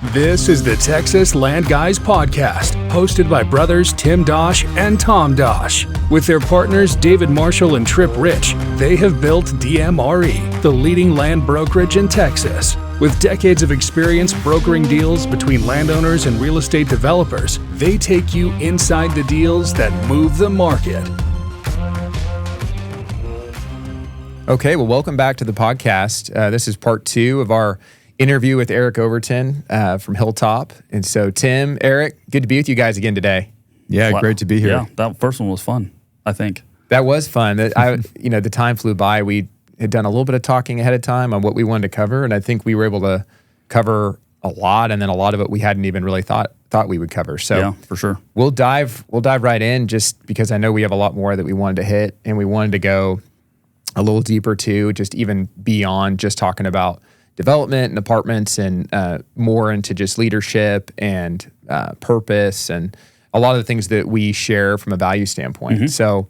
This is the Texas Land Guys podcast, hosted by brothers Tim Dosch and Tom Dosch. With their partners David Marshall and Trip Rich, they have built DMRE, the leading land brokerage in Texas. With decades of experience brokering deals between landowners and real estate developers, they take you inside the deals that move the market. Okay, well, welcome back to the podcast. This is part 2 of our interview with Eric Overton from Hilltop. And so, Tim, Eric, good to be with you guys again today. Yeah, great to be here. Yeah, that first one was fun, I think. That was fun. The time flew by. We had done a little bit of talking ahead of time on what we wanted to cover, and I think we were able to cover a lot, and then a lot of it we hadn't even really thought we would cover. So yeah, for sure. We'll dive right in, just because I know we have a lot more that we wanted to hit, and we wanted to go a little deeper too, just even beyond just talking about development and apartments, and more into just leadership and purpose and a lot of the things that we share from a value standpoint. Mm-hmm. So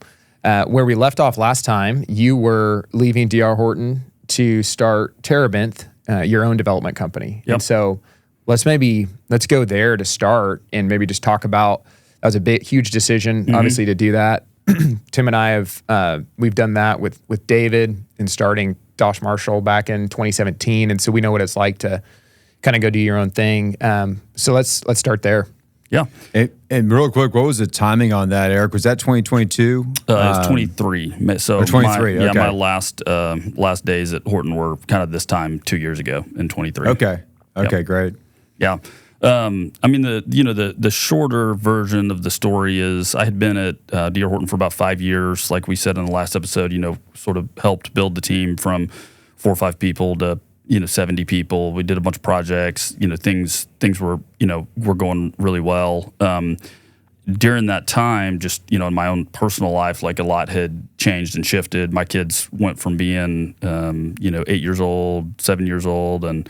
where we left off last time, you were leaving D.R. Horton to start Terebinth, your own development company. Yep. And so let's go there to start, and maybe just talk about, that was a huge decision, obviously, to do that. Tim and I we've done that with David in starting Dosch Marshall back in 2017, and so we know what it's like to kind of go do your own thing. So let's start there. Yeah. And real quick, what was the timing on that, Eric? Was that 2022? It was 23. So 23. Okay. My last days at Horton were kind of this time 2 years ago in 23. Okay. Yep. Great. Yeah. The shorter version of the story is I had been at D.R. Horton for about 5 years. Like we said in the last episode, sort of helped build the team from 4 or 5 people to 70 people. We did a bunch of projects. Things were going really well. During that time, just in my own personal life, like a lot had changed and shifted. My kids went from being 8 years old, 7 years old, and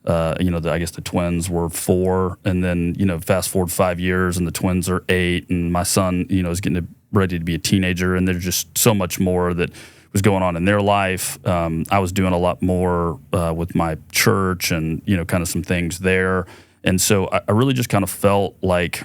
I guess the twins were 4, and then, fast forward 5 years and the twins are 8, and my son, is getting ready to be a teenager, and there's just so much more that was going on in their life. I was doing a lot more with my church and, kind of some things there. And so I really just kind of felt like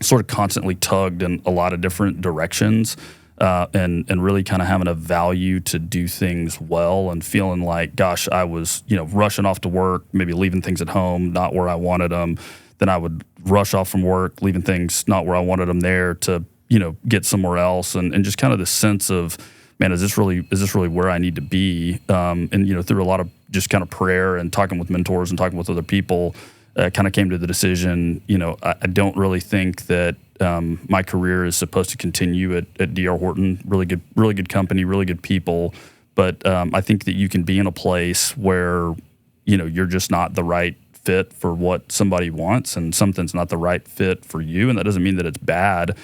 sort of constantly tugged in a lot of different directions. And really kind of having a value to do things well, and feeling like, gosh, I was, rushing off to work, maybe leaving things at home, not where I wanted them. Then I would rush off from work, leaving things not where I wanted them there, to, get somewhere else. And just kind of this sense of, man, is this really where I need to be? And, through a lot of just kind of prayer and talking with mentors and talking with other people, kind of came to the decision, I don't really think that my career is supposed to continue at D.R. Horton. Really good company, really good people. But I think that you can be in a place where, you're just not the right fit for what somebody wants, and something's not the right fit for you. And that doesn't mean that it's bad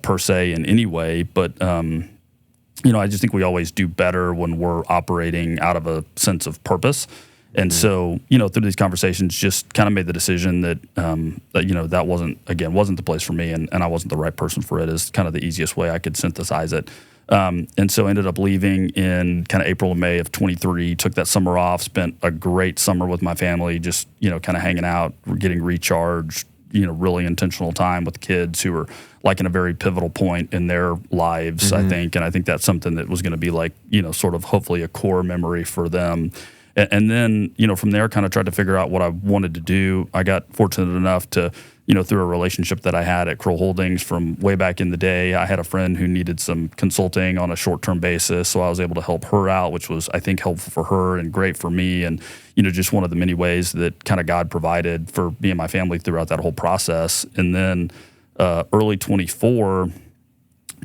per se in any way. But, I just think we always do better when we're operating out of a sense of purpose. And so, through these conversations, just kind of made the decision that that wasn't the place for me, and I wasn't the right person for it, is kind of the easiest way I could synthesize it. And so ended up leaving in kind of April and May of 23, took that summer off, spent a great summer with my family, just, kind of hanging out, getting recharged, really intentional time with kids who were like in a very pivotal point in their lives, I think. And I think that's something that was going to be like, sort of hopefully a core memory for them. And then, from there, kind of tried to figure out what I wanted to do. I got fortunate enough to, through a relationship that I had at Kroll Holdings from way back in the day, I had a friend who needed some consulting on a short-term basis. So I was able to help her out, which was, I think, helpful for her and great for me. And, just one of the many ways that kind of God provided for me and my family throughout that whole process. And then early 24,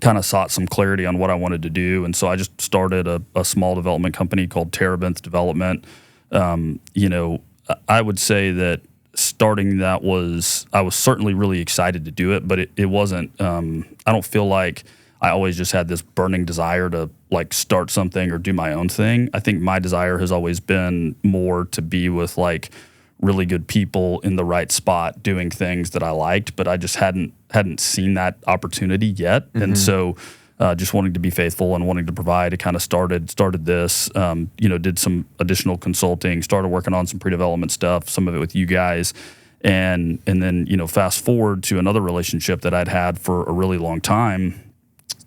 kind of sought some clarity on what I wanted to do. And so I just started a small development company called Terebinth Development. I would say that starting that I was certainly really excited to do it, but it wasn't, I don't feel like I always just had this burning desire to like start something or do my own thing. I think my desire has always been more to be with like really good people in the right spot doing things that I liked, but I just hadn't seen that opportunity yet. And so just wanting to be faithful and wanting to provide. It kind of started this, did some additional consulting, started working on some pre-development stuff, some of it with you guys. And then, fast forward to another relationship that I'd had for a really long time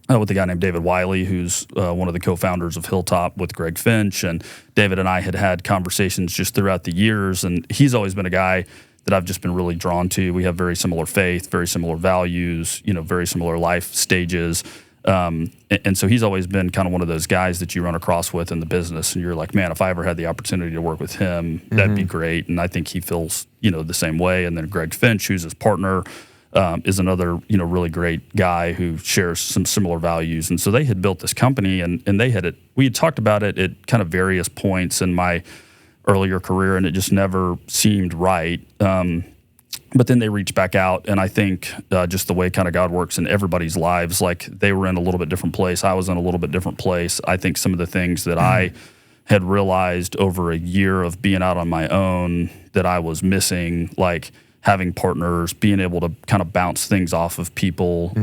with a guy named David Wiley, who's one of the co-founders of Hilltop with Greg Finch. And David and I had conversations just throughout the years. And he's always been a guy that I've just been really drawn to. We have very similar faith, very similar values, very similar life stages. And so he's always been kind of one of those guys that you run across with in the business. And you're like, man, if I ever had the opportunity to work with him, that'd be great. And I think he feels, the same way. And then Greg Finch, who's his partner, is another, really great guy who shares some similar values. And so they had built this company and we had talked about it at kind of various points in my earlier career, and it just never seemed right. But then they reached back out, and I think just the way kind of God works in everybody's lives, like they were in a little bit different place. I was in a little bit different place. I think some of the things that I had realized over a year of being out on my own that I was missing, like having partners, being able to kind of bounce things off of people.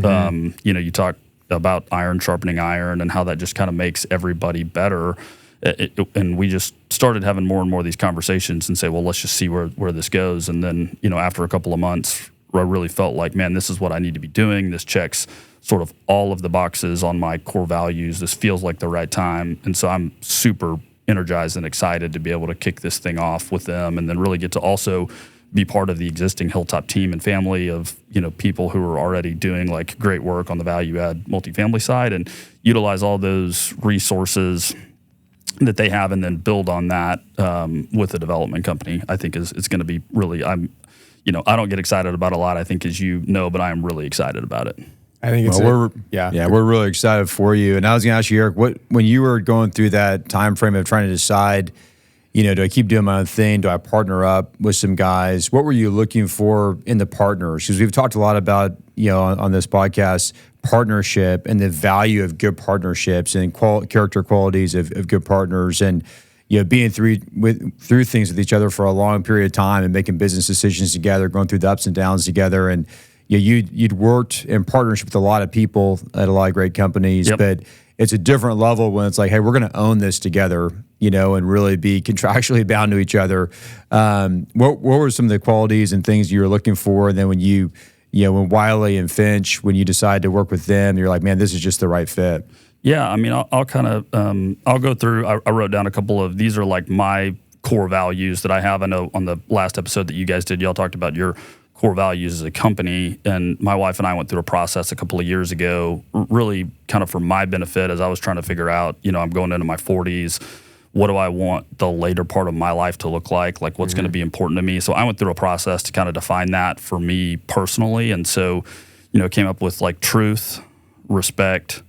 You talk about iron sharpening iron and how that just kind of makes everybody better. And we just started having more and more of these conversations and say, well, let's just see where this goes. And then, after a couple of months, I really felt like, man, this is what I need to be doing. This checks sort of all of the boxes on my core values. This feels like the right time. And so I'm super energized and excited to be able to kick this thing off with them and then really get to also be part of the existing Hilltop team and family of, people who are already doing like great work on the value add multifamily side and utilize all those resources that they have and then build on that with a development company. I think is going to be really, I don't get excited about a lot, I think, as you know, but I am really excited about it. I think it's we're really excited for you. And I was going to ask you, Eric, when you were going through that time frame of trying to decide, do I keep doing my own thing? Do I partner up with some guys? What were you looking for in the partners? Because we've talked a lot about, on this podcast, partnership and the value of good partnerships and character qualities of good partners, and being through things with each other for a long period of time and making business decisions together, going through the ups and downs together. And you'd worked in partnership with a lot of people at a lot of great companies, but it's a different level when it's like, hey, we're going to own this together, and really be contractually bound to each other. What were some of the qualities and things you were looking for? And then when when Wiley and Finch, when you decide to work with them, you're like, man, this is just the right fit. Yeah, I mean, I'll kind of, I'll go through, I wrote down a couple of, these are like my core values that I have. I know on the last episode that you guys did, y'all talked about your core values as a company. And my wife and I went through a process a couple of years ago, really kind of for my benefit as I was trying to figure out, I'm going into my 40s. What do I want the later part of my life to look like? Like what's going to be important to me? So I went through a process to kind of define that for me personally. And so, came up with like truth, respect,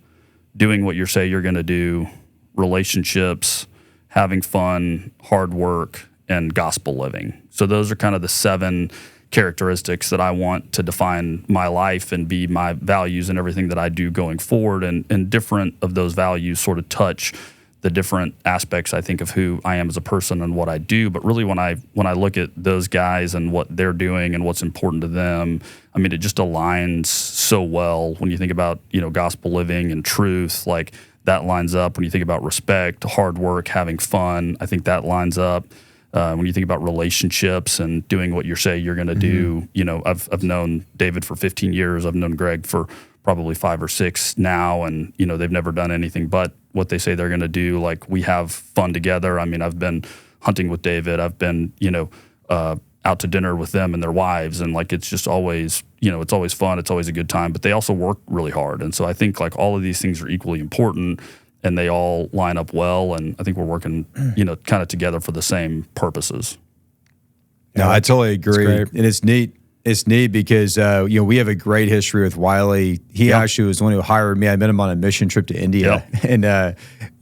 doing what you say you're going to do, relationships, having fun, hard work, and gospel living. So those are kind of the 7 characteristics that I want to define my life and be my values and everything that I do going forward. And different of those values sort of touch the different aspects, I think, of who I am as a person and what I do. But really when I look at those guys and what they're doing and what's important to them, I mean, it just aligns so well when you think about, gospel living and truth, like that lines up. When you think about respect, hard work, having fun, I think that lines up. When you think about relationships and doing what you say you're going to do, I've known David for 15 years. I've known Greg for probably 5 or 6 now. And, they've never done anything but what they say they're going to do. Like we have fun together. I mean, I've been hunting with David. I've been, out to dinner with them and their wives. And like, it's just always, it's always fun. It's always a good time, but they also work really hard. And so I think like all of these things are equally important and they all line up well. And I think we're working, kind of together for the same purposes. No, I totally agree. And it's neat. It's neat because, we have a great history with Wiley. He actually was the one who hired me. I met him on a mission trip to India. And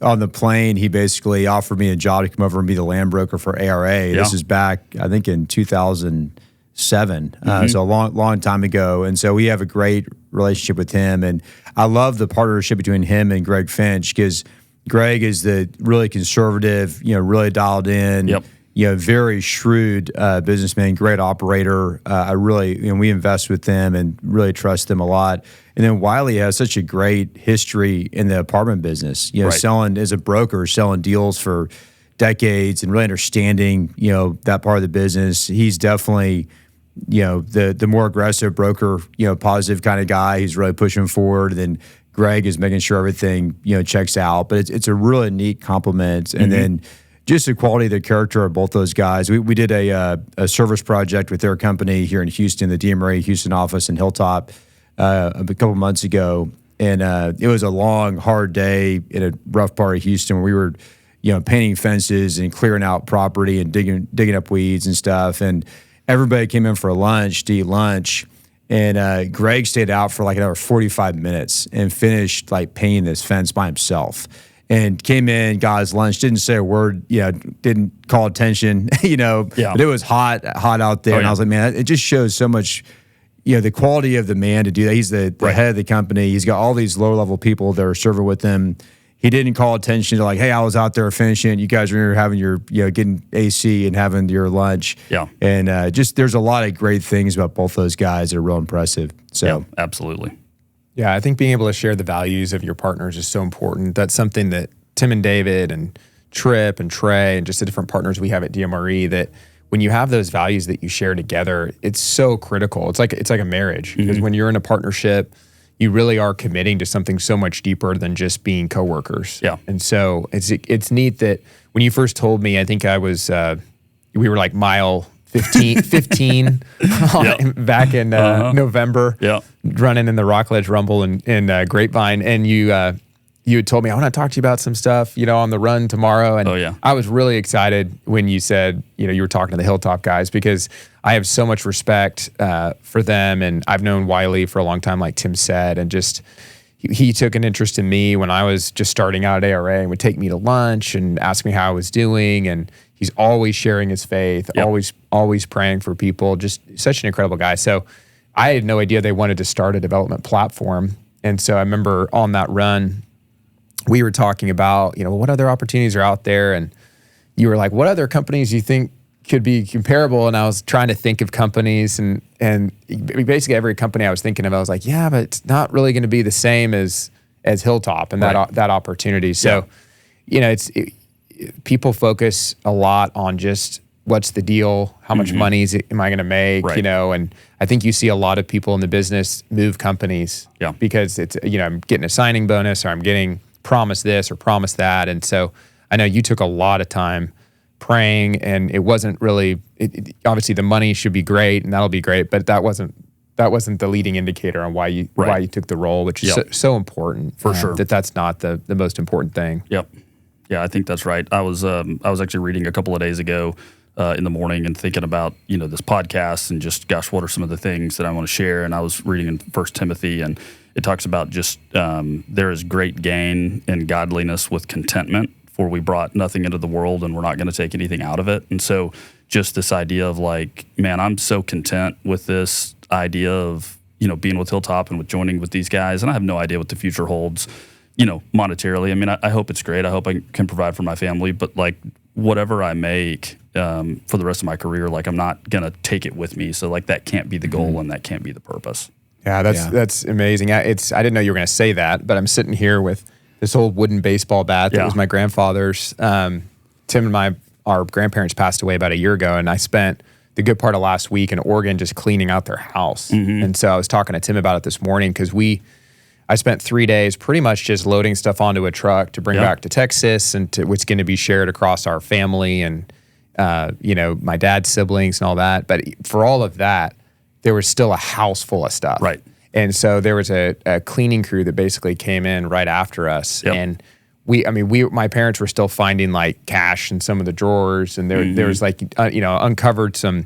on the plane, he basically offered me a job to come over and be the land broker for ARA. This is back, I think, in 2007. So a long time ago. And so we have a great relationship with him. And I love the partnership between him and Greg Finch because Greg is the really conservative, really dialed in. very shrewd businessman, great operator. I really, we invest with them and really trust them a lot. And then Wiley has such a great history in the apartment business, selling as a broker, selling deals for decades and really understanding, that part of the business. He's definitely, the more aggressive broker, positive kind of guy. He's really pushing forward. And then Greg is making sure everything, checks out. But it's a really neat compliment. And then just the quality of the character of both those guys. We did a service project with their company here in Houston, the DMRA Houston office in Hilltop, a couple months ago. And it was a long, hard day in a rough part of Houston where we were, painting fences and clearing out property and digging up weeds and stuff. And everybody came in for lunch to eat lunch. And Greg stayed out for like another 45 minutes and finished like painting this fence by himself. And came in, got his lunch, didn't say a word, didn't call attention, but it was hot out there. And I was like, man, it just shows so much, the quality of the man to do that. He's the head of the company. He's got all these low-level people that are serving with him. He didn't call attention to like, hey, I was out there finishing. You guys were here having your, getting AC and having your lunch. Yeah. And just there's a lot of great things about both those guys that are real impressive. So yeah, absolutely. Yeah, I think being able to share the values of your partners is so important. That's something that Tim and David and Trip and Trey and just the different partners we have at DMRE, that when you have those values that you share together, it's so critical. It's like a marriage, because when you're in a partnership, you really are committing to something so much deeper than just being coworkers. Yeah. And so it's neat that when you first told me, I think I was we were like mile 15 back in November, running in the Rockledge Rumble in Grapevine, and you had told me, I want to talk to you about some stuff, on the run tomorrow. And I was really excited when you said, you were talking to the Hilltop guys, because I have so much respect for them. And I've known Wiley for a long time, like Tim said, and just he took an interest in me when I was just starting out at ARA and would take me to lunch and ask me how I was doing. And he's always sharing his faith, always praying for people, just such an incredible guy. So I had no idea they wanted to start a development platform. And so I remember on that run, we were talking about, what other opportunities are out there? And you were like, what other companies you think could be comparable? And I was trying to think of companies, and basically every company I was thinking of, I was like, yeah, but it's not really going to be the same as Hilltop and that opportunity. So, people focus a lot on just what's the deal, how much money am I going to make, and I think you see a lot of people in the business move companies because it's, I'm getting a signing bonus, or I'm getting promised this or promised that. And so I know you took a lot of time praying, and it wasn't really, obviously the money should be great and that'll be great, but that wasn't the leading indicator on why you took the role, which is so important for sure. That's not the most important thing. Yep. Yeah, I think that's right. I was actually reading a couple of days ago in the morning and thinking about, this podcast and just, gosh, what are some of the things that I want to share? And I was reading in 1 Timothy, and it talks about just there is great gain in godliness with contentment, for we brought nothing into the world and we're not going to take anything out of it. And so just this idea of like, man, I'm so content with this idea of, being with Hilltop and with joining with these guys. And I have no idea what the future holds, monetarily. I mean, I hope it's great. I hope I can provide for my family, but like whatever I make for the rest of my career, like I'm not going to take it with me. So like that can't be the goal and that can't be the purpose. Yeah, that's amazing. I didn't know you were going to say that, but I'm sitting here with this old wooden baseball bat that was my grandfather's. Tim and our grandparents passed away about a year ago, and I spent the good part of last week in Oregon just cleaning out their house. And so I was talking to Tim about it this morning, because I spent 3 days pretty much just loading stuff onto a truck to bring back to Texas, and to what's going to be shared across our family and my dad's siblings and all that. But for all of that, there was still a house full of stuff. Right. And so there was a cleaning crew that basically came in right after us. And my parents were still finding like cash in some of the drawers, and there was like, uncovered some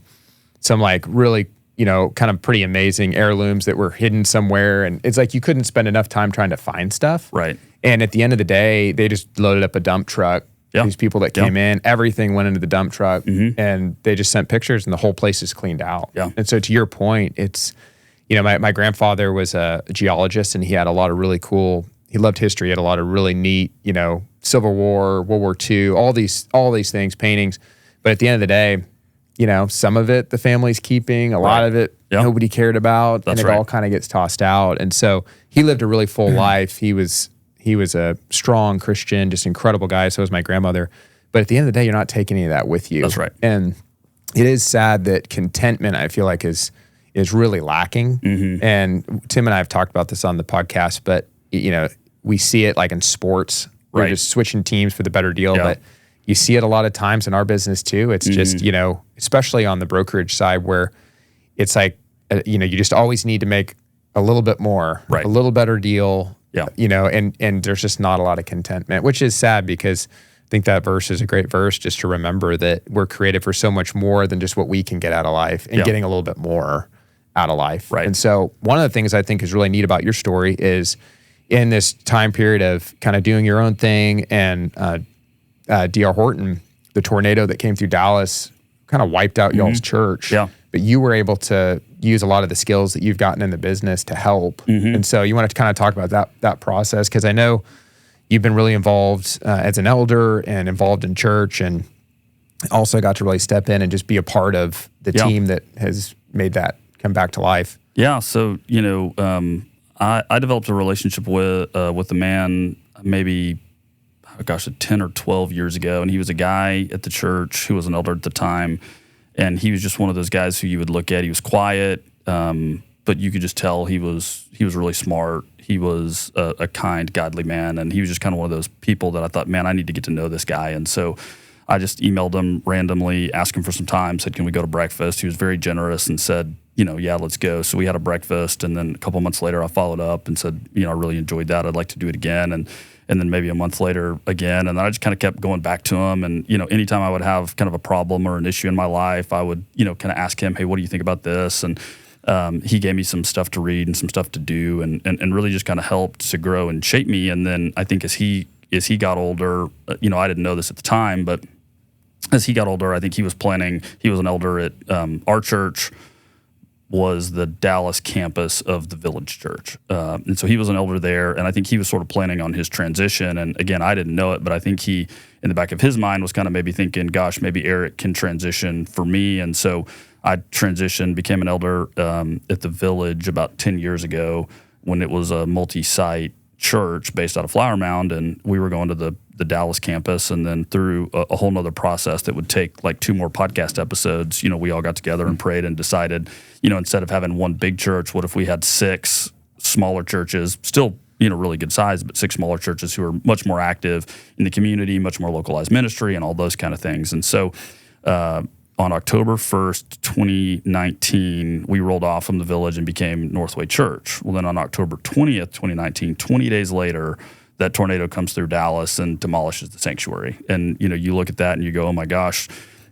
like really, kind of pretty amazing heirlooms that were hidden somewhere. And it's like, you couldn't spend enough time trying to find stuff. Right. And at the end of the day, they just loaded up a dump truck. These people that came in, everything went into the dump truck, and they just sent pictures, and the whole place is cleaned out. Yeah. And so to your point, it's, my grandfather was a geologist, and he had a lot of really cool, he loved history, he had a lot of really neat, Civil War, World War II, all these things, paintings. But at the end of the day, some of it the family's keeping, a lot of it nobody cared about, and it all kind of gets tossed out. And so he lived a really full life. He was a strong Christian, just incredible guy. So was my grandmother. But at the end of the day, you're not taking any of that with you. That's right. And it is sad that contentment, I feel like, is really lacking. And Tim and I have talked about this on the podcast, but we see it like in sports. We're just switching teams for the better deal, but you see it a lot of times in our business too. It's just, especially on the brokerage side where it's like, you just always need to make a little bit more, a little better deal, and there's just not a lot of contentment, which is sad because I think that verse is a great verse just to remember that we're created for so much more than just what we can get out of life and getting a little bit more out of life. Right. And so one of the things I think is really neat about your story is in this time period of kind of doing your own thing and D.R. Horton, the tornado that came through Dallas kind of wiped out y'all's church. Yeah. But you were able to use a lot of the skills that you've gotten in the business to help. And so you want to kind of talk about that process, because I know you've been really involved as an elder and involved in church, and also got to really step in and just be a part of the team that has made that come back to life. Yeah. So, I developed a relationship with a man maybe, 10 or 12 years ago. And he was a guy at the church who was an elder at the time. And he was just one of those guys who you would look at. He was quiet, but you could just tell he was really smart. He was a kind, godly man. And he was just kind of one of those people that I thought, man, I need to get to know this guy. And so I just emailed him randomly, asked him for some time, said, can we go to breakfast? He was very generous and said, yeah, let's go. So we had a breakfast. And then a couple months later, I followed up and said, I really enjoyed that. I'd like to do it again. And then maybe a month later again. And then I just kind of kept going back to him. And, anytime I would have kind of a problem or an issue in my life, I would, kind of ask him, hey, what do you think about this? And he gave me some stuff to read and some stuff to do and really just kind of helped to grow and shape me. And then I think as he got older, I didn't know this at the time, but as he got older, I think he was an elder at our church was the Dallas campus of the Village Church. And so he was an elder there, and I think he was sort of planning on his transition. And again, I didn't know it, but I think he, in the back of his mind, was kind of maybe thinking, gosh, maybe Eric can transition for me. And so I transitioned, became an elder at the Village about 10 years ago when it was a multi-site church based out of Flower Mound, and we were going to the Dallas campus, and then through a whole nother process that would take like 2 more podcast episodes, we all got together and prayed and decided, instead of having one big church, what if we had 6 smaller churches, still, really good size, but 6 smaller churches who are much more active in the community, much more localized ministry and all those kind of things. And so on October 1st, 2019, we rolled off from the Village and became Northway Church. Well, then on October 20th, 2019, 20 days later, that tornado comes through Dallas and demolishes the sanctuary. And, you look at that and you go, oh my gosh,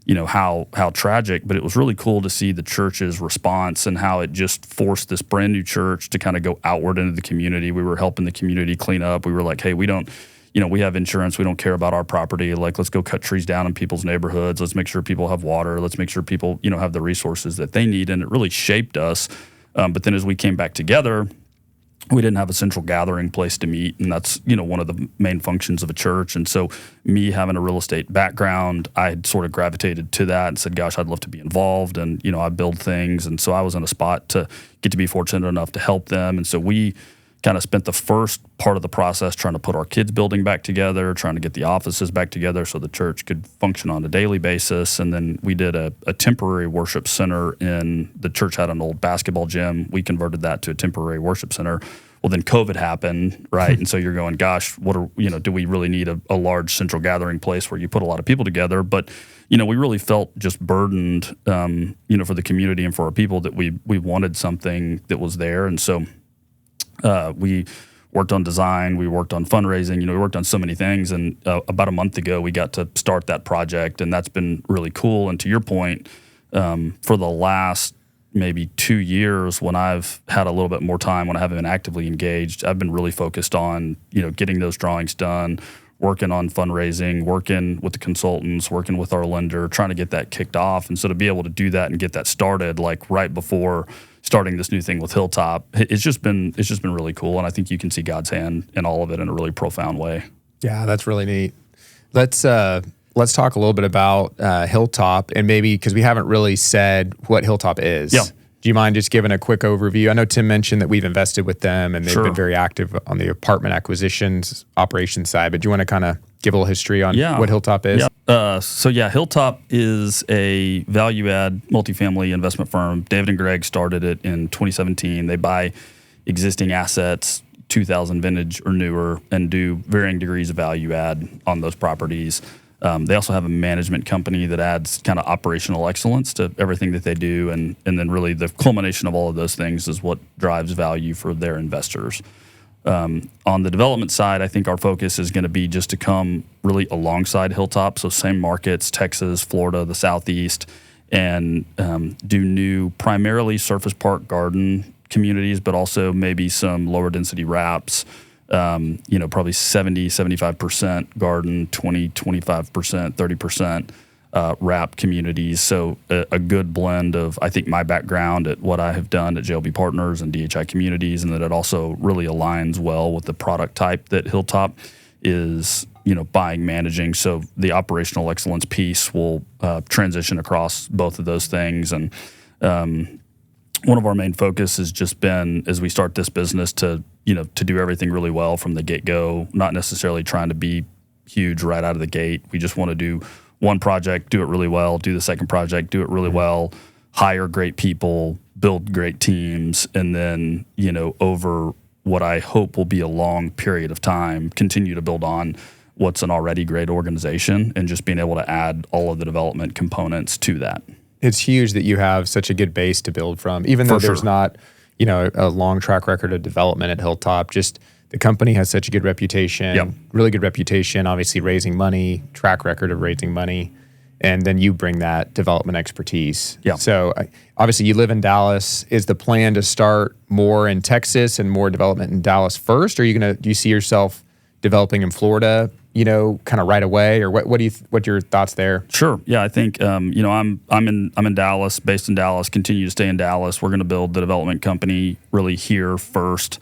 how tragic. But it was really cool to see the church's response and how it just forced this brand new church to kind of go outward into the community. We were helping the community clean up. We were like, hey, we don't, we have insurance. We don't care about our property. Like, let's go cut trees down in people's neighborhoods. Let's make sure people have water. Let's make sure people, have the resources that they need. And it really shaped us. But then as we came back together, we didn't have a central gathering place to meet, and that's, one of the main functions of a church. And so me having a real estate background, I had sort of gravitated to that and said, gosh, I'd love to be involved. And, I build things. And so I was in a spot to get to be fortunate enough to help them. And so we kind of spent the first part of the process trying to put our kids' building back together, trying to get the offices back together so the church could function on a daily basis. And then we did a temporary worship center in the church had an old basketball gym. We converted that to a temporary worship center. Well, then COVID happened, right? And so you're going, gosh, do we really need a large central gathering place where you put a lot of people together? But, we really felt just burdened, for the community and for our people that we wanted something that was there. And so we worked on design, we worked on fundraising, we worked on so many things. And about a month ago, we got to start that project, and that's been really cool. And to your point, for the last maybe 2 years, when I've had a little bit more time, when I haven't been actively engaged, I've been really focused on, getting those drawings done, working on fundraising, working with the consultants, working with our lender, trying to get that kicked off. And so to be able to do that and get that started, like right before starting this new thing with Hilltop, it's just been really cool. And I think you can see God's hand in all of it in a really profound way. Yeah, that's really neat. Let's let's talk a little bit about Hilltop, and maybe because we haven't really said what Hilltop is. Yeah. Do you mind just giving a quick overview? I know Tim mentioned that we've invested with them and they've been very active on the apartment acquisitions operations side, but do you want to kind of give a little history on what Hilltop is? Yeah. Hilltop is a value-add multifamily investment firm. David and Greg started it in 2017. They buy existing assets, 2000 vintage or newer, and do varying degrees of value add on those properties. They also have a management company that adds kind of operational excellence to everything that they do, and then really the culmination of all of those things is what drives value for their investors. On the development side, I think our focus is going to be just to come really alongside Hilltop, so same markets, Texas, Florida, the Southeast, and do new primarily surface park garden communities, but also maybe some lower density wraps, probably 70-75% garden, 20-25%, 30% wrap communities. So a good blend of, I think, my background at what I have done at JLB Partners and DHI Communities, and that it also really aligns well with the product type that Hilltop is, buying, managing. So the operational excellence piece will transition across both of those things. And one of our main focus has just been, as we start this business, to do everything really well from the get-go, not necessarily trying to be huge right out of the gate. We just want to do one project, do it really well, do the second project, do it really well, hire great people, build great teams, and then, over what I hope will be a long period of time, continue to build on what's an already great organization and just being able to add all of the development components to that. It's huge that you have such a good base to build from, even though there's not, a long track record of development at Hilltop. Just the company has such a good reputation, really good reputation, obviously raising money, track record of raising money, and then you bring that development expertise. Yeah. So obviously you live in Dallas. Is the plan to start more in Texas and more development in Dallas first? Or do you see yourself developing in Florida, kind of right away, or what are your thoughts there? Sure. Yeah, I think I'm in Dallas, based in Dallas, continue to stay in Dallas. We're going to build the development company really here first,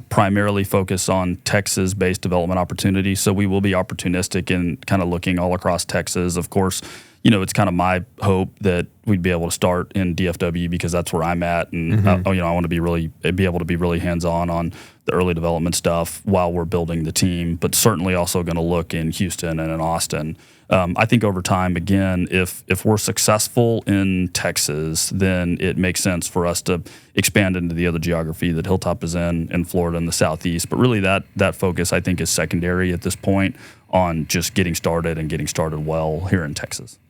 primarily focus on Texas-based development opportunities. So we will be opportunistic in kind of looking all across Texas. Of course, it's kind of my hope that we'd be able to start in DFW because that's where I'm at, and I want to be able to be really hands-on on the early development stuff while we're building the team. But certainly also going to look in Houston and in Austin. I think over time, again, if we're successful in Texas, then it makes sense for us to expand into the other geography that Hilltop is in Florida and the Southeast. But really, that focus I think is secondary at this point on just getting started well here in Texas.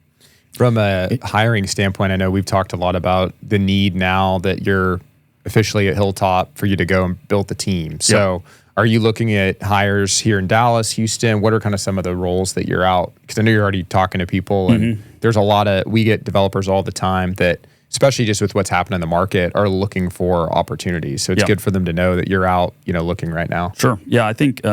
From a hiring standpoint, I know we've talked a lot about the need now that you're officially at Hilltop for you to go and build the team. So are you looking at hires here in Dallas, Houston? What are kind of some of the roles that you're out? Because I know you're already talking to people, and there's we get developers all the time that, especially just with what's happening in the market, are looking for opportunities. So it's good for them to know that you're out, looking right now. Sure. Yeah, I think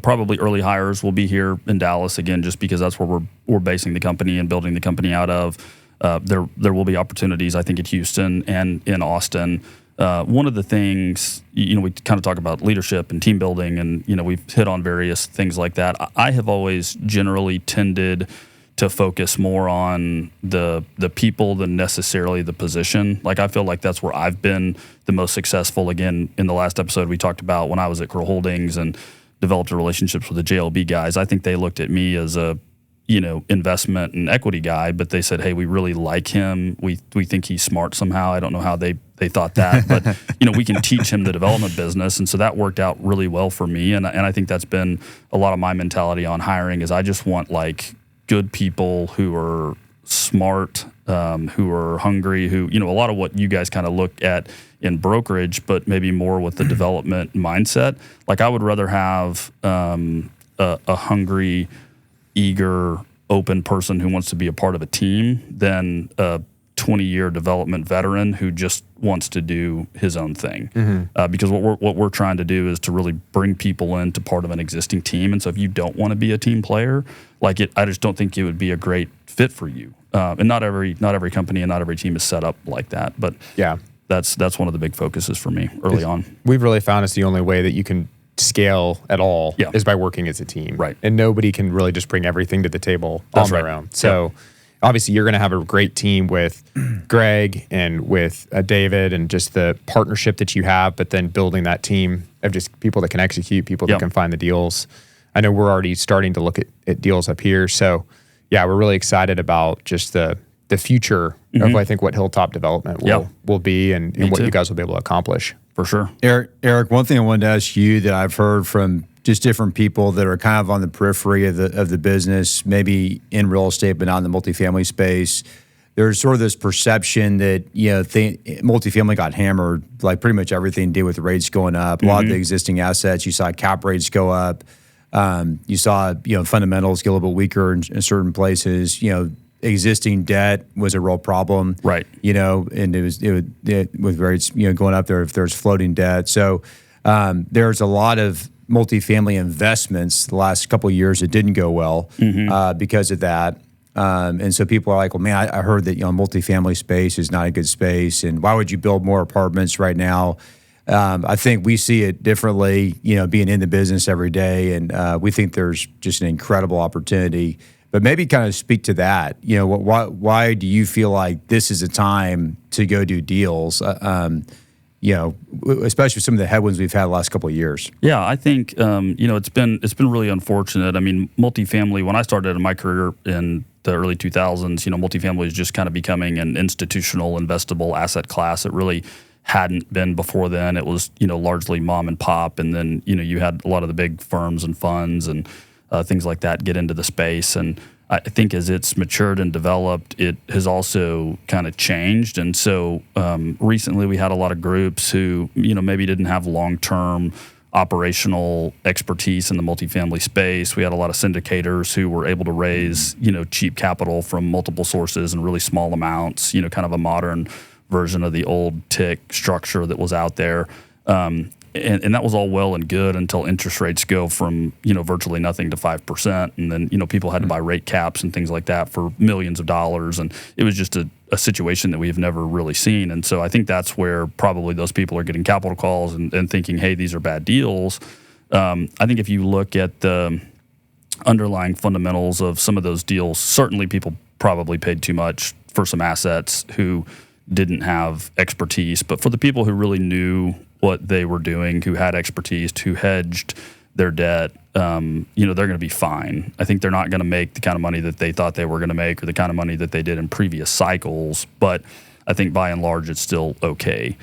probably early hires will be here in Dallas again, just because that's where we're basing the company and building the company out of. There will be opportunities, I think, at Houston and in Austin. One of the things, we kind of talk about leadership and team building, and we've hit on various things like that. I have always generally tended to focus more on the people than necessarily the position. Like, I feel like that's where I've been the most successful. Again, in the last episode, we talked about when I was at Crow Holdings and developed relationships with the JLB guys. I think they looked at me as a investment and equity guy, but they said, hey, we really like him. We think he's smart somehow. I don't know how they thought that, but we can teach him the development business. And so that worked out really well for me. And I think that's been a lot of my mentality on hiring is I just want like good people who are smart, who are hungry, who, a lot of what you guys kind of look at in brokerage, but maybe more with the development mindset. Like, I would rather have a hungry, eager, open person who wants to be a part of a team than a 20-year development veteran who just wants to do his own thing. Because what we're trying to do is to really bring people into part of an existing team. And so if you don't want to be a team player, I just don't think it would be a great fit for you. And not every company and not every team is set up like that. But that's one of the big focuses for me early on. We've really found it's the only way that you can scale at all Yeah. is by working as a team. Right. And nobody can really just bring everything to the table on their own. So obviously you're going to have a great team with Greg and with David and just the partnership that you have, but then building that team of just people that can execute, people that can find the deals. I know we're already starting to look at deals up here. So yeah, we're really excited about just the future of I think what Hilltop Development will be and what you guys will be able to accomplish. For sure. Eric, one thing I wanted to ask you that I've heard from just different people that are kind of on the periphery of the business, maybe in real estate, but not in the multifamily space. There's sort of this perception that, multifamily got hammered, like pretty much everything did with the rates going up. A lot of the existing assets, you saw cap rates go up. You saw, fundamentals get a little bit weaker in certain places. Existing debt was a real problem, right? And with rates, going up there if there's floating debt. So there's a lot of multifamily investments the last couple of years that didn't go well because of that. And so people are like, well, man, I heard that multifamily space is not a good space, and why would you build more apartments right now? I think we see it differently, being in the business every day, and we think there's just an incredible opportunity. But maybe kind of speak to that. Why do you feel like this is a time to go do deals? Especially with some of the headwinds we've had the last couple of years. Yeah, I think it's been really unfortunate. I mean, multifamily. When I started in my career in the early 2000s, multifamily is just kind of becoming an institutional investable asset class. It really hadn't been before then. It was largely mom and pop, and then you had a lot of the big firms and funds and things like that get into the space. And I think as it's matured and developed, it has also kind of changed. And so recently we had a lot of groups who, maybe didn't have long-term operational expertise in the multifamily space. We had a lot of syndicators who were able to raise, cheap capital from multiple sources in really small amounts, kind of a modern version of the old TIC structure that was out there. And that was all well and good until interest rates go from, virtually nothing to 5%. And then, people had to buy rate caps and things like that for millions of dollars. And it was just a situation that we have never really seen. And so I think that's where probably those people are getting capital calls and thinking, hey, these are bad deals. I think if you look at the underlying fundamentals of some of those deals, certainly people probably paid too much for some assets who didn't have expertise. But for the people who really knew what they were doing, who had expertise, who hedged their debt, they're going to be fine. I think they're not going to make the kind of money that they thought they were going to make or the kind of money that they did in previous cycles, but I think by and large it's still okay.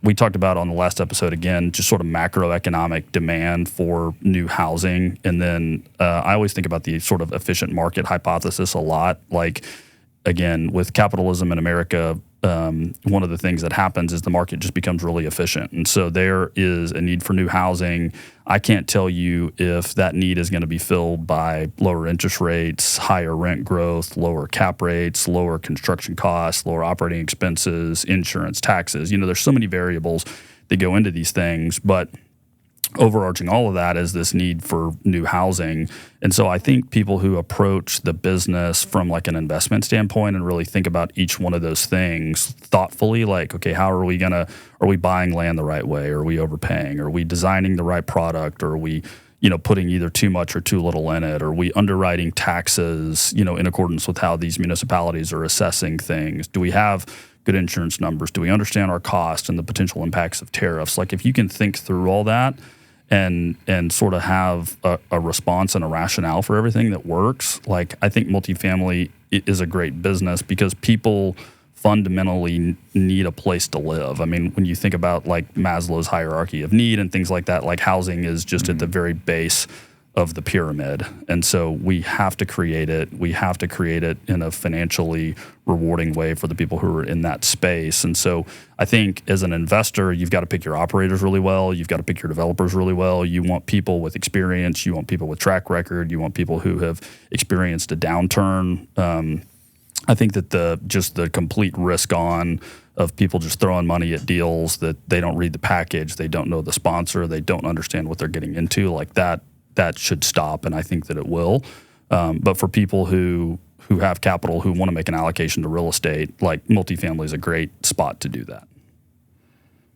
We talked about on the last episode, again, just sort of macroeconomic demand for new housing. And then I always think about the sort of efficient market hypothesis a lot. Like, again, with capitalism in America, one of the things that happens is the market just becomes really efficient. And so there is a need for new housing. I can't tell you if that need is going to be filled by lower interest rates, higher rent growth, lower cap rates, lower construction costs, lower operating expenses, insurance, taxes. There's so many variables that go into these things, but overarching all of that is this need for new housing. And so I think people who approach the business from like an investment standpoint and really think about each one of those things thoughtfully, like, okay, how are we buying land the right way? Are we overpaying? Are we designing the right product? Or are we, putting either too much or too little in it? Are we underwriting taxes, in accordance with how these municipalities are assessing things? Do we have good insurance numbers? Do we understand our cost and the potential impacts of tariffs? Like, if you can think through all that, and sort of have a response and a rationale for everything that works, like, I think multifamily is a great business because people fundamentally need a place to live. I mean, when you think about like Maslow's hierarchy of need and things like that, like housing is just at the very base of the pyramid. And so we have to create it. We have to create it in a financially rewarding way for the people who are in that space. And so I think as an investor, you've got to pick your operators really well. You've got to pick your developers really well. You want people with experience. You want people with track record. You want people who have experienced a downturn. I think that the complete risk on of people just throwing money at deals that they don't read the package, they don't know the sponsor, they don't understand what they're getting into, like that should stop, and I think that it will. But for people who have capital, who want to make an allocation to real estate, like multifamily is a great spot to do that.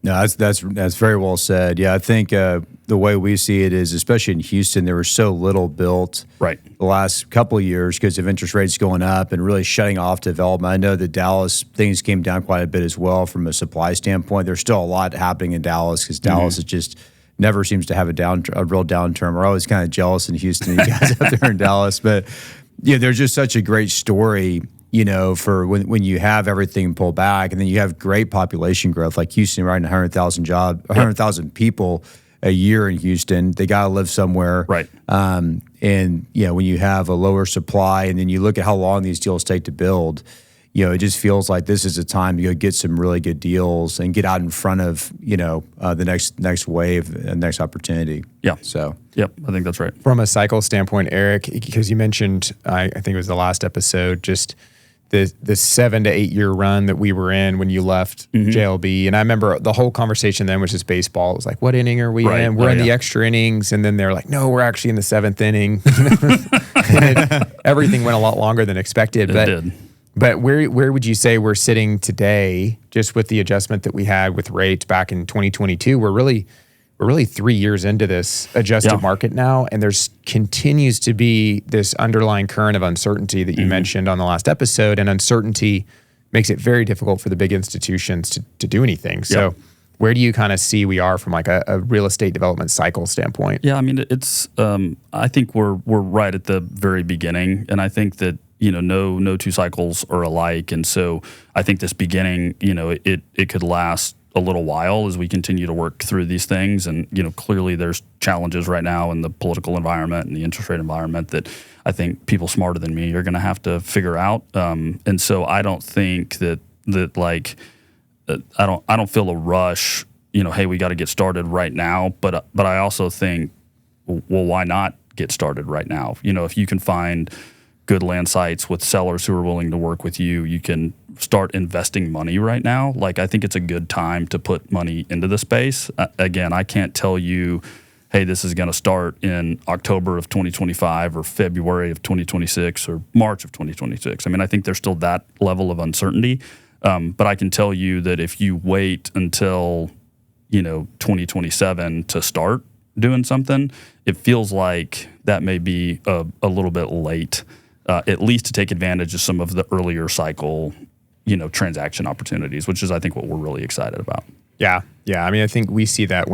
No, that's very well said. Yeah, I think the way we see it is, especially in Houston, there was so little built Right. the last couple of years because of interest rates going up and really shutting off development. I know that Dallas, things came down quite a bit as well from a supply standpoint. There's still a lot happening in Dallas because Dallas is just never seems to have a real downturn. We're always kind of jealous in Houston, you guys out there in Dallas. But yeah, there's just such a great story, you know, for when you have everything pulled back and then you have great population growth, like Houston, right? 100,000 people a year in Houston. They got to live somewhere. Right. And, you know, when you have a lower supply and then you look at how long these deals take to build, you know, it just feels like this is a time to go get some really good deals and get out in front of, you know, the next wave and next opportunity. Yeah. So. Yep, I think that's right. From a cycle standpoint, Eric, because you mentioned, I think it was the last episode, just the 7 to 8 year run that we were in when you left JLB. And I remember the whole conversation then was just baseball. It was like, what inning are we in? We're in the extra innings. And then they're like, no, we're actually in the 7th inning. Everything went a lot longer than expected. It did. But where would you say we're sitting today, just with the adjustment that we had with rates back in 2022? We're really 3 years into this adjusted market now, and there's continues to be this underlying current of uncertainty that you mentioned on the last episode, and uncertainty makes it very difficult for the big institutions to do anything. So where do you kind of see we are from like a real estate development cycle standpoint? Yeah, I mean, it's I think we're right at the very beginning, and I think that, you know, no two cycles are alike, and so I think this beginning, you know, it could last a little while as we continue to work through these things. And, you know, clearly there's challenges right now in the political environment and the interest rate environment that I think people smarter than me are going to have to figure out. And so I don't think that like, I don't feel a rush, you know, hey, we got to get started right now. But I also think, well, why not get started right now? You know, if you can find good land sites with sellers who are willing to work with you, you can start investing money right now. Like, I think it's a good time to put money into the space. Again, I can't tell you, hey, this is going to start in October of 2025 or February of 2026 or March of 2026. I mean, I think there's still that level of uncertainty. But I can tell you that if you wait until, you know, 2027 to start doing something, it feels like that may be a little bit late. At least to take advantage of some of the earlier cycle, you know, transaction opportunities, which is, I think, what we're really excited about. Yeah. I mean, I think we see that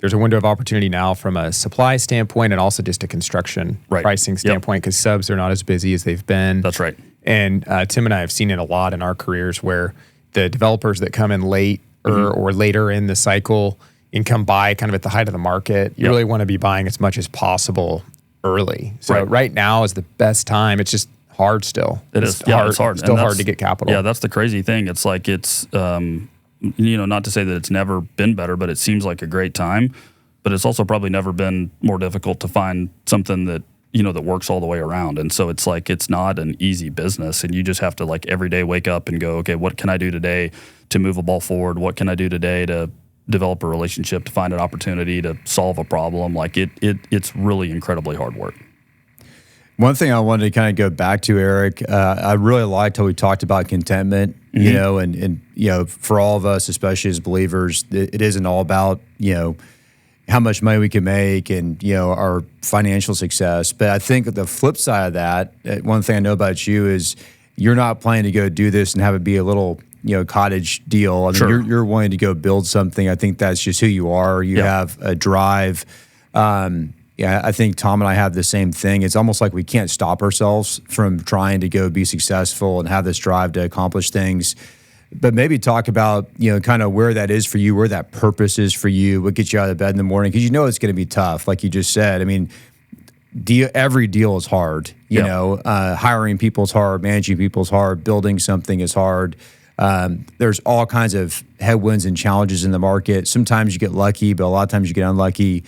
there's a window of opportunity now from a supply standpoint and also just a construction pricing standpoint, because subs are not as busy as they've been. That's right. And Tim and I have seen it a lot in our careers where the developers that come in late or later in the cycle and come by kind of at the height of the market, you really want to be buying as much as possible early. So right now is the best time. It's just hard still. It's hard. It's hard. Still hard to get capital. Yeah, that's the crazy thing. It's like it's, you know, not to say that it's never been better, but it seems like a great time. But it's also probably never been more difficult to find something that, you know, that works all the way around. And so it's like, it's not an easy business. And you just have to, like, every day wake up and go, okay, what can I do today to move a ball forward? What can I do today to develop a relationship, to find an opportunity, to solve a problem? Like, it's really incredibly hard work. One thing I wanted to kind of go back to, Eric, I really liked how we talked about contentment, you know, and, you know, for all of us, especially as believers, it isn't all about, you know, how much money we can make and, you know, our financial success. But I think the flip side of that, one thing I know about you is you're not planning to go do this and have it be a little, you know, cottage deal. I mean, you're wanting to go build something. I think that's just who you are. You have a drive. Yeah, I think Tom and I have the same thing. It's almost like we can't stop ourselves from trying to go be successful and have this drive to accomplish things. But maybe talk about, you know, kind of where that is for you, where that purpose is for you, what gets you out of bed in the morning, because you know it's going to be tough, like you just said. I mean, every deal is hard. You know, hiring people is hard, managing people is hard, building something is hard. There's all kinds of headwinds and challenges in the market. Sometimes you get lucky, but a lot of times you get unlucky.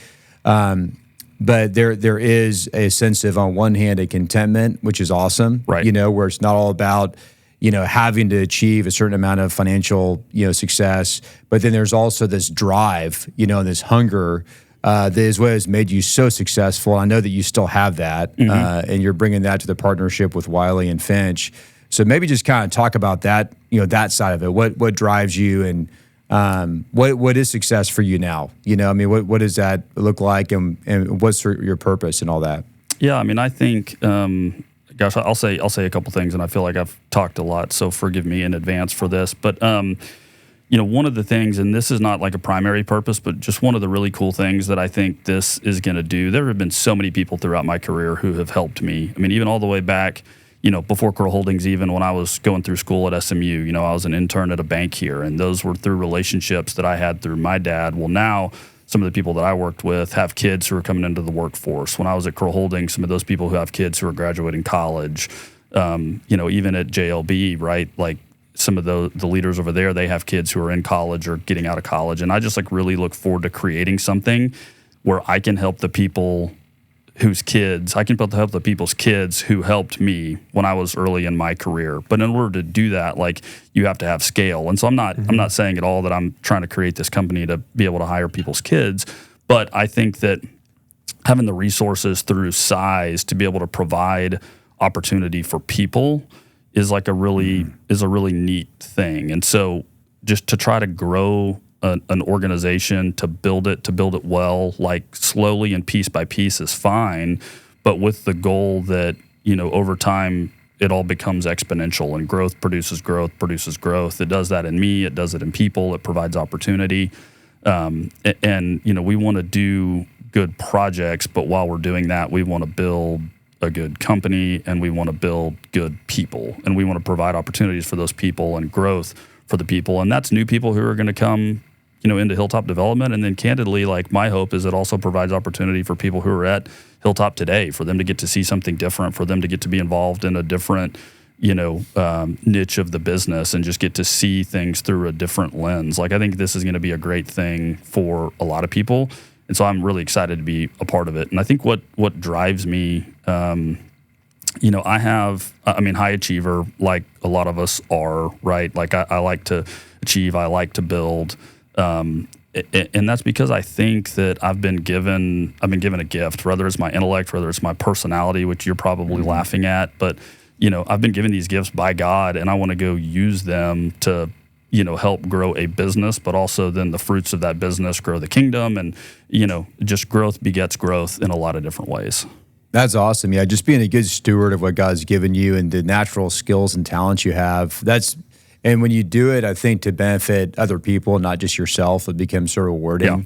But there is a sense of, on one hand, a contentment, which is awesome. Right. You know, where it's not all about, you know, having to achieve a certain amount of financial, you know, success. But then there's also this drive, you know, and this hunger that is what has made you so successful. I know that you still have that, and you're bringing that to the partnership with Wiley and Finch. So maybe just kind of talk about that, you know, that side of it. What drives you, and What is success for you now? I mean, what does that look like, and what's your purpose and all that? Yeah, I mean, I think, gosh, I'll say a couple things, and I feel like I've talked a lot, so forgive me in advance for this. But one of the things, and this is not like a primary purpose, but just one of the really cool things that I think this is going to do. There have been so many people throughout my career who have helped me. I mean, even all the way back, before Curl Holdings, even when I was going through school at SMU, I was an intern at a bank here, and those were through relationships that I had through my dad. Well, now some of the people that I worked with have kids who are coming into the workforce. When I was at Curl Holdings, some of those people who have kids who are graduating college, even at JLB, right? Like some of the leaders over there, they have kids who are in college or getting out of college. And I just really look forward to creating something where I can help the people help the people's kids who helped me when I was early in my career. But in order to do that, you have to have scale. And so I'm not saying at all that I'm trying to create this company to be able to hire people's kids, but I think that having the resources through size to be able to provide opportunity for people is a really neat thing. And so just to try to grow an organization, to build it well, slowly and piece by piece is fine, but with the goal that, over time it all becomes exponential, and growth produces growth produces growth. It does that in me, it does it in people, it provides opportunity. And we want to do good projects, but while we're doing that, we want to build a good company, and we want to build good people, and we want to provide opportunities for those people and growth for the people. And that's new people who are going to come, into Hilltop Development. And then candidly, my hope is it also provides opportunity for people who are at Hilltop today, for them to get to see something different, for them to get to be involved in a different, niche of the business, and just get to see things through a different lens. I think this is going to be a great thing for a lot of people. And so I'm really excited to be a part of it. And I think what drives me, high achiever, like a lot of us are, right? I like to achieve, I like to build. And that's because I think that I've been given a gift, whether it's my intellect, whether it's my personality, which you're probably laughing at, but I've been given these gifts by God, and I want to go use them to help grow a business, but also then the fruits of that business grow the kingdom, and just growth begets growth in a lot of different ways. That's awesome. Yeah, just being a good steward of what God's given you and the natural skills and talents you have. And when you do it, I think to benefit other people, not just yourself, it becomes so rewarding. Yeah.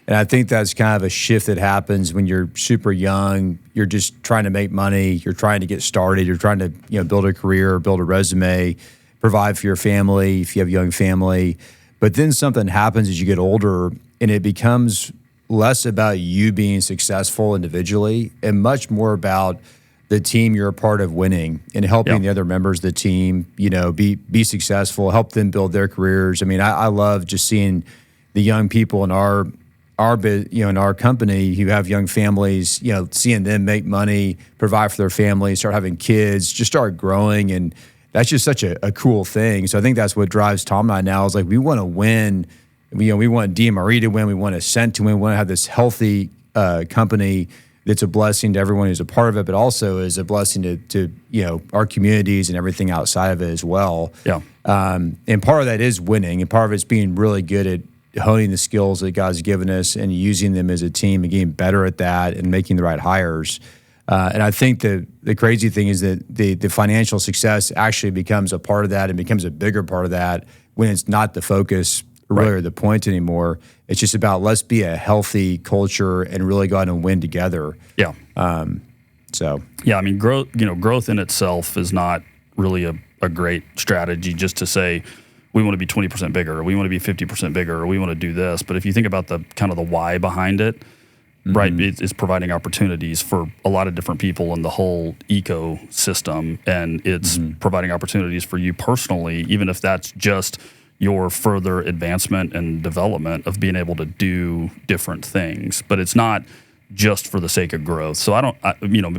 And I think that's kind of a shift that happens when you're super young. You're just trying to make money. You're trying to get started. You're trying to build a career, build a resume, provide for your family if you have a young family. But then something happens as you get older, and it becomes less about you being successful individually and much more about the team you're a part of winning and helping the other members of the team, be successful, help them build their careers. I mean, I love just seeing the young people in our company who have young families, seeing them make money, provide for their families, start having kids, just start growing. And that's just such a cool thing. So I think that's what drives Tom and I now is we want to win. We want DMRE to win. We want Ascent to win. We want to have this healthy company that's a blessing to everyone who's a part of it, but also is a blessing to our communities and everything outside of it as well. Yeah. And part of that is winning, and part of it's being really good at honing the skills that God's given us and using them as a team and getting better at that and making the right hires. And I think the crazy thing is that the financial success actually becomes a part of that and becomes a bigger part of that when it's not the focus really or the point anymore. It's just about let's be a healthy culture and really go out and win together. Yeah. Growth in itself is not really a great strategy just to say we want to be 20% bigger, or we want to be 50% bigger, or we want to do this. But if you think about the kind of the why behind it, right, it's providing opportunities for a lot of different people in the whole ecosystem, and it's providing opportunities for you personally, even if that's just your further advancement and development of being able to do different things. But it's not just for the sake of growth. So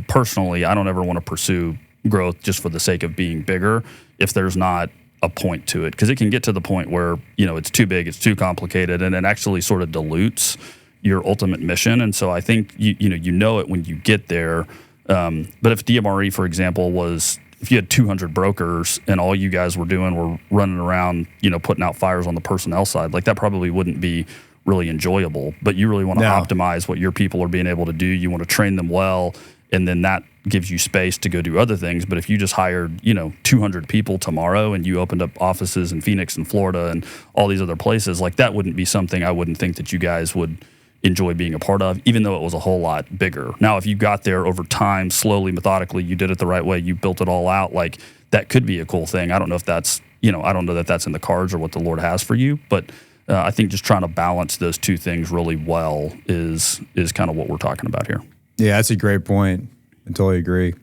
personally, I don't ever want to pursue growth just for the sake of being bigger if there's not a point to it, because it can get to the point where, it's too big, it's too complicated, and it actually sort of dilutes your ultimate mission. And so I think, you know it when you get there. But if DMRE, for example, was if you had 200 brokers and all you guys were doing were running around, putting out fires on the personnel side, like that probably wouldn't be really enjoyable. But you really want to optimize what your people are being able to do. You want to train them well, and then that gives you space to go do other things. But if you just hired, 200 people tomorrow and you opened up offices in Phoenix and Florida and all these other places, like that wouldn't be something I wouldn't think that you guys would enjoy being a part of, even though it was a whole lot bigger. Now, if you got there over time, slowly, methodically, you did it the right way, you built it all out, like that could be a cool thing. I don't know if that's, I don't know that that's in the cards or what the Lord has for you, but I think just trying to balance those two things really well is kind of what we're talking about here. Yeah, that's a great point. I totally agree.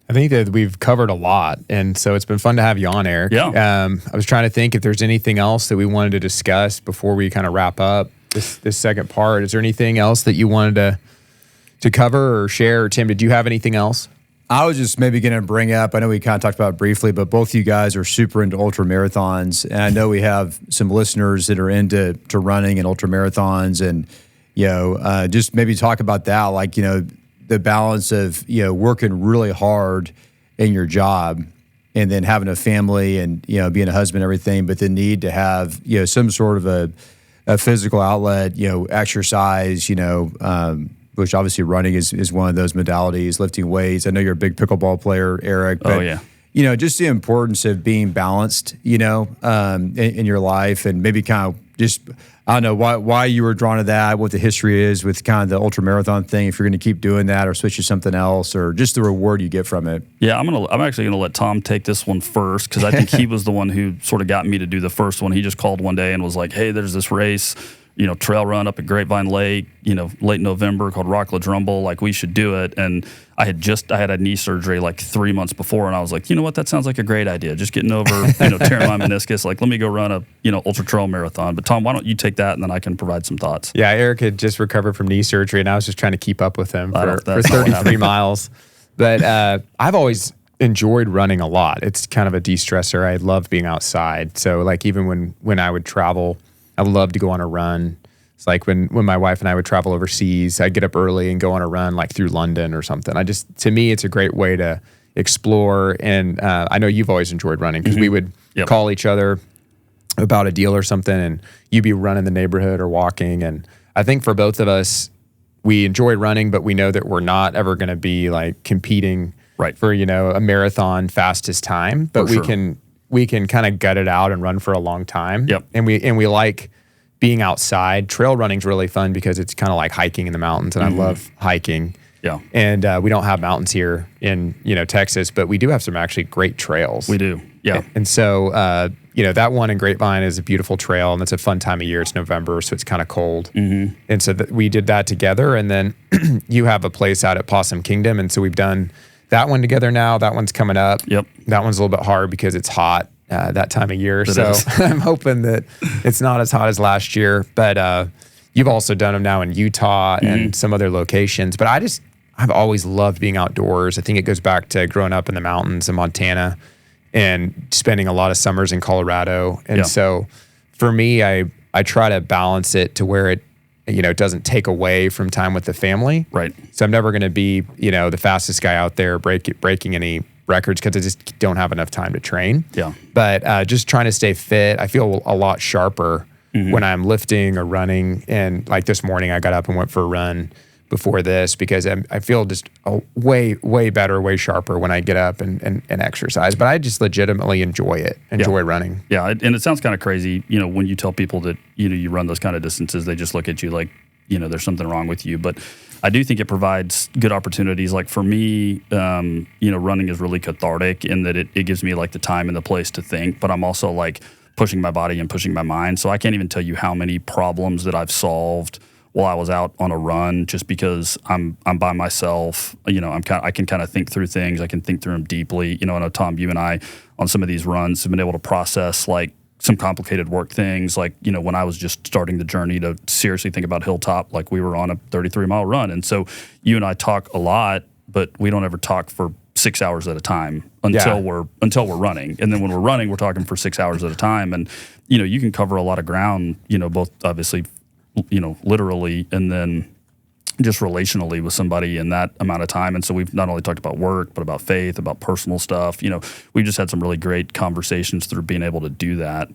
I think that we've covered a lot, and so it's been fun to have you on, Eric. Yeah. I was trying to think if there's anything else that we wanted to discuss before we kind of wrap up this second part. Is there anything else that you wanted to cover or share? Or Tim, did you have anything else? I was just maybe going to bring up, I know we kind of talked about it briefly, but both of you guys are super into ultra marathons. And I know we have some listeners that are into running and ultra marathons, and, just maybe talk about that, like, the balance of, working really hard in your job and then having a family and, being a husband and everything, but the need to have, some sort of a physical outlet, exercise, which obviously running is one of those modalities, lifting weights. I know you're a big pickleball player, Eric. But, oh, yeah. Just the importance of being balanced, in your life, and maybe kind of just, I don't know why you were drawn to that, what the history is with kind of the ultra marathon thing, if you're going to keep doing that or switch to something else, or just the reward you get from it. Yeah, I'm actually going to let Tom take this one first, because I think he was the one who sort of got me to do the first one. He just called one day and was like, hey, there's this race, trail run up at Grapevine Lake, late November, called Rock Ladrumble. Like, we should do it. And I had a knee surgery like 3 months before, and I was like, you know what, that sounds like a great idea. Just getting over, tearing my meniscus. Like, let me go run a, ultra trail marathon. But Tom, why don't you take that, and then I can provide some thoughts. Yeah, Eric had just recovered from knee surgery, and I was just trying to keep up with him for 33 miles. But I've always enjoyed running a lot. It's kind of a de-stressor. I love being outside. So like, even when I would travel, I would love to go on a run. It's like when my wife and I would travel overseas, I'd get up early and go on a run like through London or something. To me, it's a great way to explore. And I know you've always enjoyed running, because we would call each other about a deal or something, and you'd be running the neighborhood or walking. And I think for both of us, we enjoy running, but we know that we're not ever going to be like competing for, a marathon fastest time, but we can kind of gut it out and run for a long time. Yep. And we like being outside. Trail running's really fun because it's kind of like hiking in the mountains, and I love hiking. Yeah. And we don't have mountains here in, Texas, but we do have some actually great trails. We do. Yeah. And so, that one in Grapevine is a beautiful trail, and it's a fun time of year. It's November, so it's kind of cold. Mm-hmm. And so we did that together. And then you have a place out at Possum Kingdom. And so we've done that one together now. That one's coming up. Yep. That one's a little bit hard because it's hot that time of year. So I'm hoping that it's not as hot as last year. But you've also done them now in Utah and some other locations. But I've always loved being outdoors. I think it goes back to growing up in the mountains in Montana and spending a lot of summers in Colorado. And so for me, I try to balance it to where it doesn't take away from time with the family. Right. So I'm never going to be, the fastest guy out there breaking any records, because I just don't have enough time to train. Yeah. But just trying to stay fit. I feel a lot sharper when I'm lifting or running. And like this morning, I got up and went for a run before this, because I feel just way better, way sharper when I get up and exercise. But I just legitimately enjoy running. Yeah, and it sounds kind of crazy, when you tell people that, you run those kind of distances, they just look at you like, there's something wrong with you. But I do think it provides good opportunities. Like for me, running is really cathartic in that it gives me like the time and the place to think, but I'm also like pushing my body and pushing my mind. So I can't even tell you how many problems that I've solved while I was out on a run, just because I'm by myself. I can kind of think through things. I can think through them deeply. I know, Tom, you and I on some of these runs have been able to process like some complicated work things. Like, when I was just starting the journey to seriously think about Hilltop, like we were on a 33-mile run. And so you and I talk a lot, but we don't ever talk for 6 hours at a time until we're running. And then when we're running, we're talking for 6 hours at a time. And, you can cover a lot of ground, both obviously, literally, and then just relationally with somebody in that amount of time. And so we've not only talked about work, but about faith, about personal stuff. We've just had some really great conversations through being able to do that.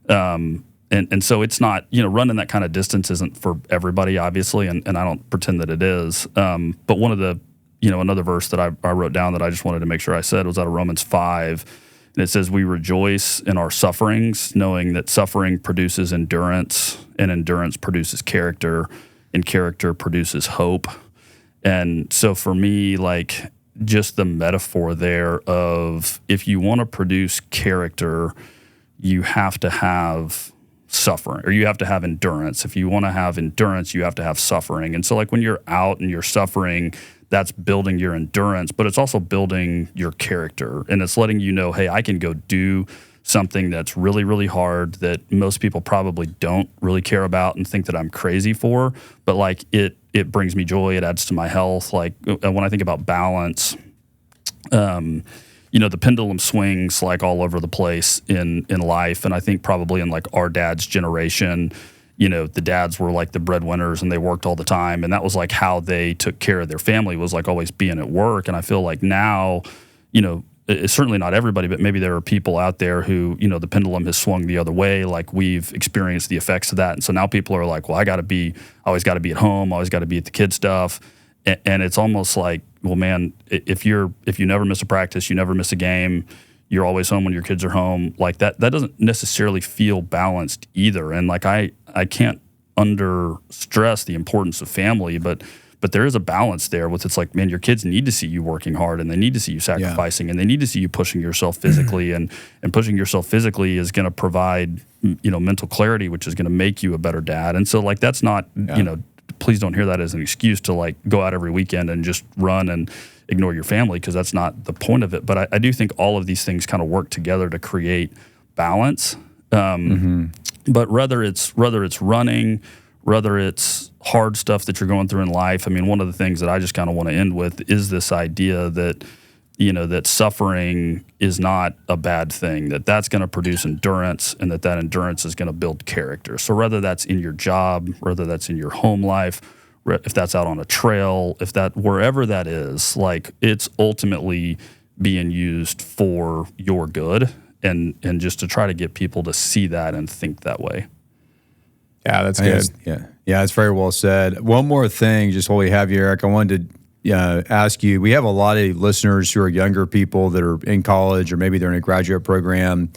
And so it's not, running that kind of distance isn't for everybody, obviously, and I don't pretend that it is. But one of the, another verse that I wrote down that I just wanted to make sure I said was out of Romans 5. And it says, we rejoice in our sufferings, knowing that suffering produces endurance, and endurance produces character, and character produces hope. And so for me, like, just the metaphor there of if you want to produce character, you have to have suffering, or you have to have endurance. If you want to have endurance, you have to have suffering. And so like when you're out and you're suffering, that's building your endurance, but it's also building your character. And it's letting you know, hey, I can go do something that's really, really hard that most people probably don't really care about and think that I'm crazy for, but like it brings me joy. It adds to my health. Like when I think about balance, the pendulum swings like all over the place in life. And I think probably in like our dad's generation, the dads were like the breadwinners and they worked all the time. And that was like how they took care of their family, was like always being at work. And I feel like now, it's certainly not everybody, but maybe there are people out there who, the pendulum has swung the other way. Like we've experienced the effects of that. And so now people are like, well, I always got to be at home. I always got to be at the kid stuff. And it's almost like, well, man, if you never miss a practice, you never miss a game, you're always home when your kids are home, like that doesn't necessarily feel balanced either. And like I can't under stress the importance of family, but there is a balance there with, it's like, man, your kids need to see you working hard, and they need to see you sacrificing, and they need to see you pushing yourself physically, and pushing yourself physically is going to provide, mental clarity, which is going to make you a better dad. And so like, that's not, please don't hear that as an excuse to like go out every weekend and just run and ignore your family, because that's not the point of it. But I do think all of these things kind of work together to create balance. But whether it's running, whether it's hard stuff that you're going through in life, I mean, one of the things that I just kind of want to end with is this idea that, that suffering is not a bad thing, that's going to produce endurance, and that endurance is going to build character. So whether that's in your job, whether that's in your home life, if that's out on a trail, wherever that is, like it's ultimately being used for your good, and just to try to get people to see that and think that way. Yeah, that's good. Yeah, it's very well said. One more thing, just while we have you, Eric, I wanted to ask you, we have a lot of listeners who are younger people that are in college, or maybe they're in a graduate program.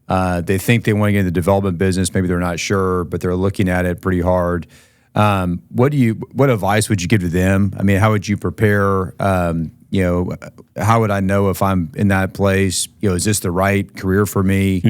They think they want to get in the development business. Maybe they're not sure, but they're looking at it pretty hard. What advice would you give to them? I mean, how would you prepare? How would I know if I'm in that place? Is this the right career for me?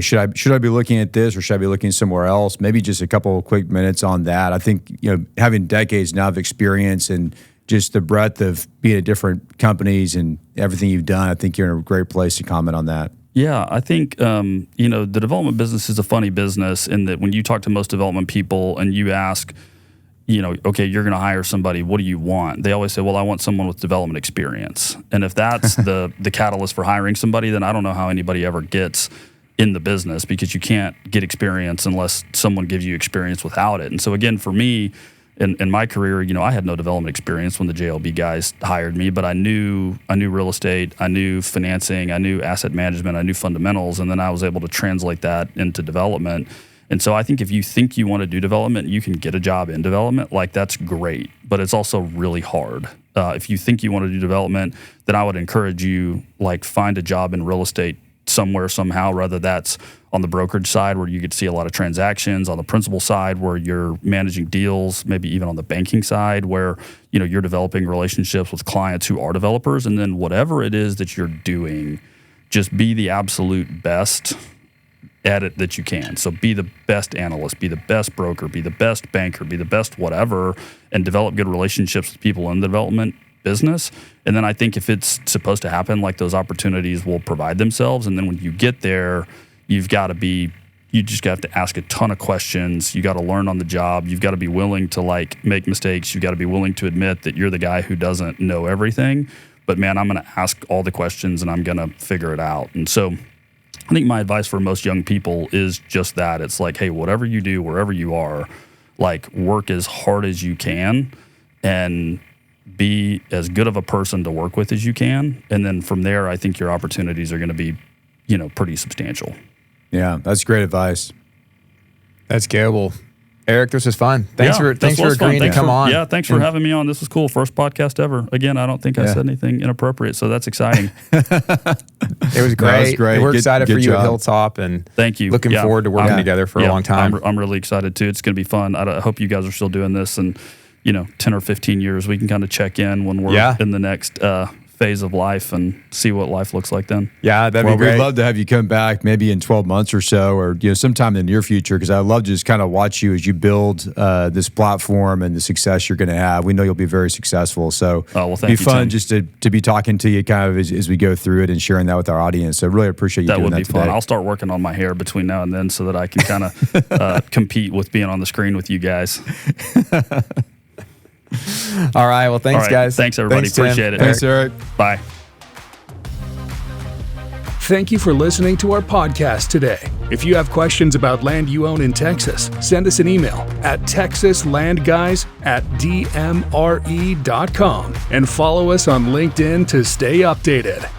Should I be looking at this, or should I be looking somewhere else? Maybe just a couple of quick minutes on that. I think, having decades now of experience and just the breadth of being at different companies and everything you've done, I think you're in a great place to comment on that. Yeah, I think, the development business is a funny business in that when you talk to most development people and you ask, okay, you're going to hire somebody, what do you want? They always say, well, I want someone with development experience. And if that's the catalyst for hiring somebody, then I don't know how anybody ever gets in the business, because you can't get experience unless someone gives you experience without it. And so again, for me, in my career, I had no development experience when the JLB guys hired me, but I knew real estate, I knew financing, I knew asset management, I knew fundamentals, and then I was able to translate that into development. And so I think if you think you want to do development, you can get a job in development, like that's great, but it's also really hard. If you think you want to do development, then I would encourage you, like, find a job in real estate somewhere, somehow, whether that's on the brokerage side where you get to see a lot of transactions, on the principal side where you're managing deals, maybe even on the banking side where, you're developing relationships with clients who are developers. And then whatever it is that you're doing, just be the absolute best at it that you can. So be the best analyst, be the best broker, be the best banker, be the best whatever, and develop good relationships with people in the development business. And then I think if it's supposed to happen, like, those opportunities will provide themselves. And then when you get there, you just have to ask a ton of questions. You got to learn on the job. You've got to be willing to, like, make mistakes. You got to be willing to admit that you're the guy who doesn't know everything. But man, I'm going to ask all the questions and I'm going to figure it out. And so I think my advice for most young people is just that. It's like, hey, whatever you do, wherever you are, like, work as hard as you can and be as good of a person to work with as you can. And then from there, I think your opportunities are going to be, pretty substantial. Yeah, that's great advice. That's good. Well, Eric, this was fun. Thanks for agreeing to come on. Yeah, thanks for having me on. This was cool. First podcast ever. Again, I don't think I said anything inappropriate, so that's exciting. It was great. We're excited for you at Hilltop, and thank you. Looking forward to working together for a long time. I'm really excited too. It's going to be fun. I hope you guys are still doing this, and 10 or 15 years, we can kind of check in when we're in the next phase of life and see what life looks like then. Yeah, that'd be great. We'd love to have you come back maybe in 12 months or so, or sometime in the near future, because I'd love to just kind of watch you as you build this platform and the success you're going to have. We know you'll be very successful. So thank it'd be you, fun Tim. just to be talking to you kind of as we go through it and sharing that with our audience. So really appreciate you doing that today. That would be fun. I'll start working on my hair between now and then so that I can kind of compete with being on the screen with you guys. All right. Well, thanks, guys. Thanks, everybody. Appreciate it. Thanks, Eric. Bye. Thank you for listening to our podcast today. If you have questions about land you own in Texas, send us an email at texaslandguys@dmre.com and follow us on LinkedIn to stay updated.